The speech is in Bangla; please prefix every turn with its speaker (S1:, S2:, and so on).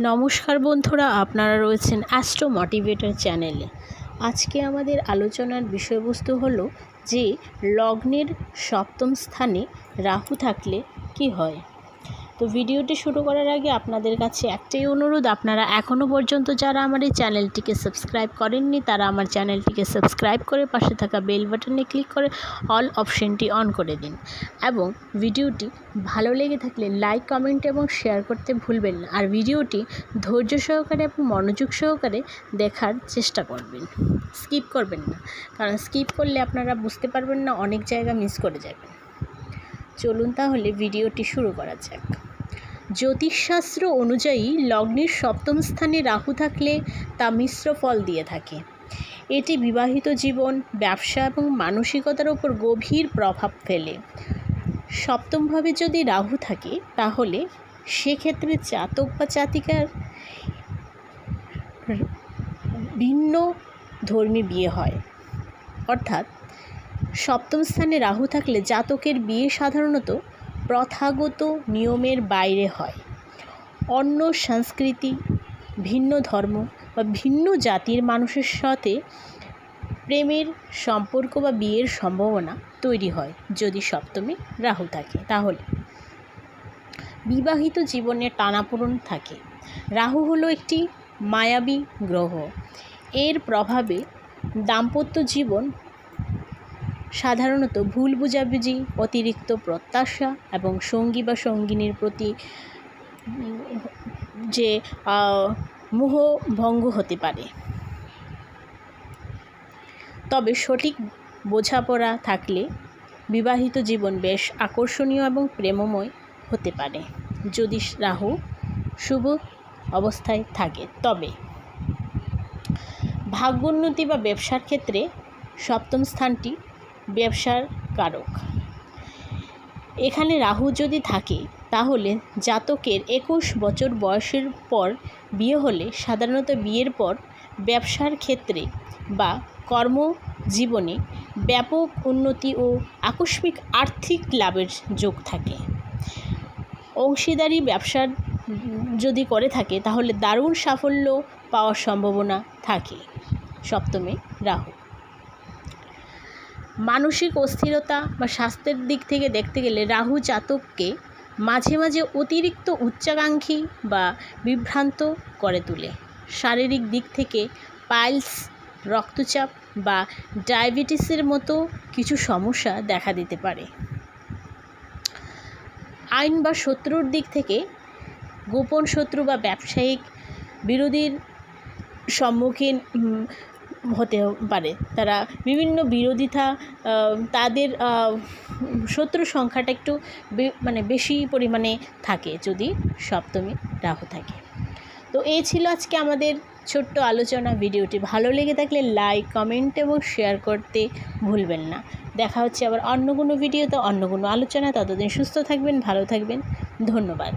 S1: নমস্কার বন্ধুরা, আপনারা রয়েছেন অ্যাস্ট্রো মোটিভেটর চ্যানেলে। আজকে আমাদের আলোচনার বিষয়বস্তু হলো যে লগ্নের সপ্তম স্থানে রাহু থাকলে কি হয়। তো ভিডিওটি শুরু করার আগে আপনাদের কাছে একটাই অনুরোধ, আপনারা এখনও পর্যন্ত যারা আমার এই চ্যানেলটিকে সাবস্ক্রাইব করেননি তারা আমার চ্যানেলটিকে সাবস্ক্রাইব করে পাশে থাকা বেল বাটনে ক্লিক করে অল অপশনটি অন করে দিন এবং ভিডিওটি ভালো লেগে থাকলে লাইক, কমেন্ট এবং শেয়ার করতে ভুলবেন না। আর ভিডিওটি ধৈর্য সহকারে এবং মনোযোগ সহকারে দেখার চেষ্টা করবেন, স্কিপ করবেন না, কারণ স্কিপ করলে আপনারা বুঝতে পারবেন না, অনেক জায়গা মিস করে যাবেন। চলুন তাহলে ভিডিওটি শুরু করা যাক। জ্যোতিষশাস্ত্র অনুযায়ী লগ্নের সপ্তম স্থানে রাহু থাকলে তা মিশ্র ফল দিয়ে থাকে। এটি বিবাহিত জীবন, ব্যবসা এবং মানসিকতার উপর গভীর প্রভাব ফেলে। সপ্তমভাবে যদি রাহু থাকে তাহলে সেক্ষেত্রে জাতক বা জাতিকার ভিন্ন ধর্মী বিয়ে হয়, অর্থাৎ সপ্তম স্থানে রাহু থাকলে জাতকের বিয়ে সাধারণত প্রথাগত নিয়মের বাইরে হয়। অন্য সংস্কৃতি, ভিন্ন ধর্ম বা ভিন্ন জাতির মানুষের সাথে প্রেমের সম্পর্ক বা বিয়ের সম্ভাবনা তৈরি হয় যদি সপ্তমে রাহু থাকে। তাহলে বিবাহিত জীবনে টানাপোড়েন থাকে। রাহু হলো একটি মায়াবী গ্রহ। এর প্রভাবে দাম্পত্য জীবন সাধারণত ভুল বোঝাবুঝি, অতিরিক্ত প্রত্যাশা এবং সঙ্গী বা সঙ্গিনীর প্রতি যে মোহভঙ্গ হতে পারে। তবে সঠিক বোঝাপড়া থাকলে বিবাহিত জীবন বেশ আকর্ষণীয় এবং প্রেমময় হতে পারে যদি রাহু শুভ অবস্থায় থাকে। তবে ভাগ্যোন্নতি বা ব্যবসার ক্ষেত্রে সপ্তম স্থানটি ব্যবসার কারক। এখানে রাহু যদি থাকে তাহলে জাতকের 21 বছর বয়সের পর বিয়ে হলে সাধারণত বিয়ের পর ব্যবসার ক্ষেত্রে বা কর্মজীবনে ব্যাপক উন্নতি ও আকস্মিক আর্থিক লাভের যোগ থাকে। অংশীদারি ব্যবসা যদি করে থাকে তাহলে দারুণ সাফল্য পাওয়ার সম্ভাবনা থাকে সপ্তমে রাহু। মানসিক অস্থিরতা বা স্বাস্থ্যের দিক থেকে দেখতে গেলে রাহু জাতককে মাঝে মাঝে অতিরিক্ত উচ্চাকাঙ্ক্ষী বা বিভ্রান্ত করে তোলে। শারীরিক দিক থেকে পাইলস, রক্তচাপ বা ডায়াবেটিসের মতো কিছু সমস্যা দেখা দিতে পারে। আইন বা শত্রুর দিক থেকে গোপন শত্রু বা ব্যবসায়িক বিরোধীর সম্মুখীন হতে পারে। তারা বিভিন্ন বিরোধিতা, তাদের শত্রু সংখ্যাটা একটু বেশি পরিমাণে থাকে যদি সপ্তমে রাহু থাকে। তো এই ছিল আজকে আমাদের ছোট্ট আলোচনা। ভিডিওটি ভালো লেগে থাকলে লাইক, কমেন্ট এবং শেয়ার করতে ভুলবেন না। দেখা হচ্ছে আবার অন্য কোনো ভিডিওতে, অন্য কোনো আলোচনা। ততদিন সুস্থ থাকবেন, ভালো থাকবেন। ধন্যবাদ।